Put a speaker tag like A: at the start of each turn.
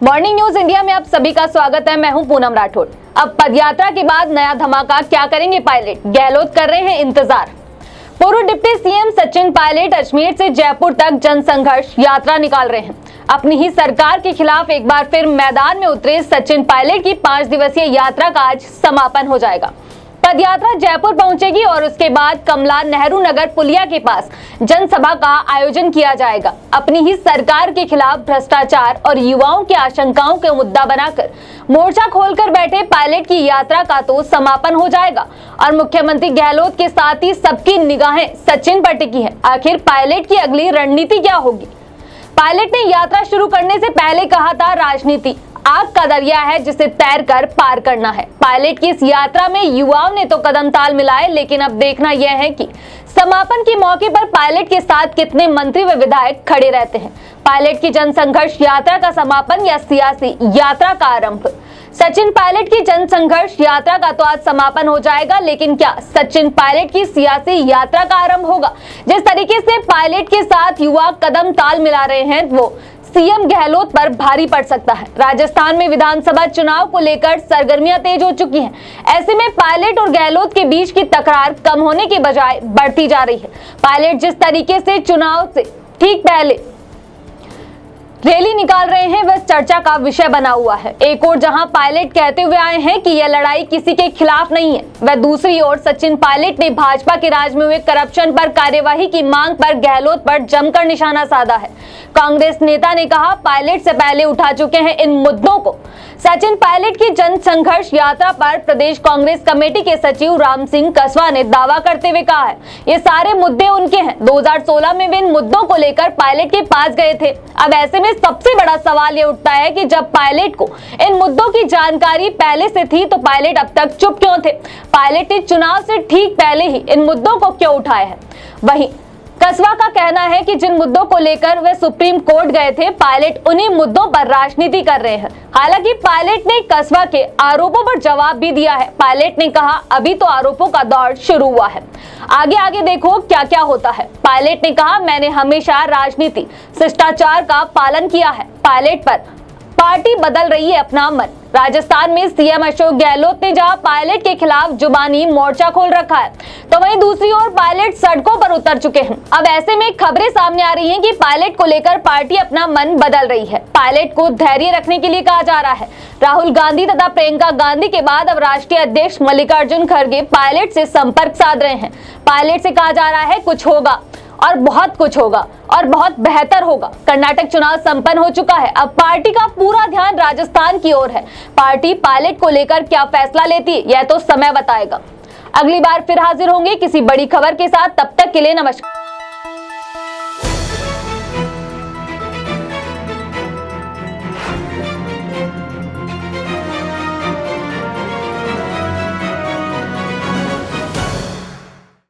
A: Morning news India में आप सभी का स्वागत है। मैं हूं पूनम राठौड़। अब पदयात्रा के बाद नया धमाका, क्या करेंगे पायलट? गहलोत कर रहे हैं इंतजार। पूर्व डिप्टी सीएम सचिन पायलट अजमेर से जयपुर तक जनसंघर्ष यात्रा निकाल रहे हैं। अपनी ही सरकार के खिलाफ एक बार फिर मैदान में उतरे सचिन पायलट की 5 दिवसीय यात्रा का आज समापन हो जाएगा। पदयात्रा जयपुर पहुंचेगी और उसके बाद कमला नेहरू नगर पुलिया के पास जनसभा का आयोजन किया जाएगा। अपनी ही सरकार के खिलाफ भ्रष्टाचार और युवाओं की आशंकाओं के मुद्दा बनाकर मोर्चा खोलकर बैठे पायलट की यात्रा का तो समापन हो जाएगा और मुख्यमंत्री गहलोत के साथ ही सबकी निगाहें सचिन पर टिकी है। आखिर पायलट की अगली रणनीति क्या होगी? पायलट ने यात्रा शुरू करने से पहले कहा था, राजनीति आग का दरिया है जिसे तैर कर पार करना है। पायलट की इस यात्रा में युवाओं ने तो कदम ताल मिलाए, लेकिन अब देखना यह है कि समापन के मौके पर पायलट के साथ कितने मंत्री व विधायक खड़े रहते हैं। पायलट की जनसंघर्ष यात्रा का समापन या सियासी यात्रा का आरंभ? सचिन पायलट की जनसंघर्ष यात्रा का तो आज समापन हो जाएगा, लेकिन क्या सचिन पायलट की सियासी यात्रा का आरंभ होगा? जिस तरीके से पायलट के साथ युवा कदम ताल मिला रहे हैं, वो सीएम गहलोत पर भारी पड़ सकता है। राजस्थान में विधानसभा चुनाव को लेकर सरगर्मियां तेज हो चुकी हैं। ऐसे में पायलट और गहलोत के बीच की तकरार कम होने के बजाय बढ़ती जा रही है। पायलट जिस तरीके से चुनाव से ठीक पहले रैली निकाल रहे हैं, वह चर्चा का विषय बना हुआ है। एक ओर जहां पायलट कहते हुए आए हैं कि यह लड़ाई किसी के खिलाफ नहीं है, वह दूसरी ओर सचिन पायलट ने भाजपा के राज में हुए करप्शन पर कार्यवाही की मांग पर गहलोत पर जमकर निशाना साधा है। कांग्रेस नेता ने कहा, पायलट से पहले उठा चुके हैं इन मुद्दों को। सचिन पायलट की जनसंघर्ष यात्रा पर प्रदेश कांग्रेस कमेटी के सचिव राम सिंह कसवा ने दावा करते हुए कहा है, ये सारे मुद्दे उनके हैं। 2016 में वे इन मुद्दों को लेकर पायलट के पास गए थे। अब ऐसे में सबसे बड़ा सवाल ये उठता है कि जब पायलट को इन मुद्दों की जानकारी पहले से थी तो पायलट अब तक चुप क्यों थे? पायलट ने चुनाव से ठीक पहले ही इन मुद्दों को क्यों उठाया है? वहीं कसवा का कहना है कि जिन मुद्दों को लेकर वे सुप्रीम कोर्ट गए थे, पायलट उन्हीं मुद्दों पर राजनीति कर रहे हैं। हालांकि पायलट ने कसवा के आरोपों पर जवाब भी दिया है। पायलट ने कहा, अभी तो आरोपों का दौर शुरू हुआ है, आगे आगे देखो क्या क्या होता है। पायलट ने कहा, मैंने हमेशा राजनीति शिष्टाचार का पालन किया है। पायलट पर पार्टी बदल रही है अपना मन। राजस्थान में सीएम अशोक गहलोत ने जहां पायलट के खिलाफ जुबानी मोर्चा खोल रखा है, तो वहीं दूसरी ओर पायलट सड़कों पर उतर चुके हैं। अब ऐसे में खबरें सामने आ रही हैं कि पायलट को लेकर पार्टी अपना मन बदल रही है। पायलट को धैर्य रखने के लिए कहा जा रहा है। राहुल गांधी तथा प्रियंका गांधी के बाद अब राष्ट्रीय अध्यक्ष मल्लिकार्जुन खड़गे पायलट से संपर्क साध रहे हैं। पायलट से कहा जा रहा है, कुछ होगा और बहुत कुछ होगा और बहुत बेहतर होगा। कर्नाटक चुनाव संपन्न हो चुका है। अब पार्टी का पूरा ध्यान राजस्थान की ओर है। पार्टी पायलट को लेकर क्या फैसला लेती है, यह तो समय बताएगा। अगली बार फिर हाजिर होंगे किसी बड़ी खबर के साथ। तब तक के लिए नमस्कार।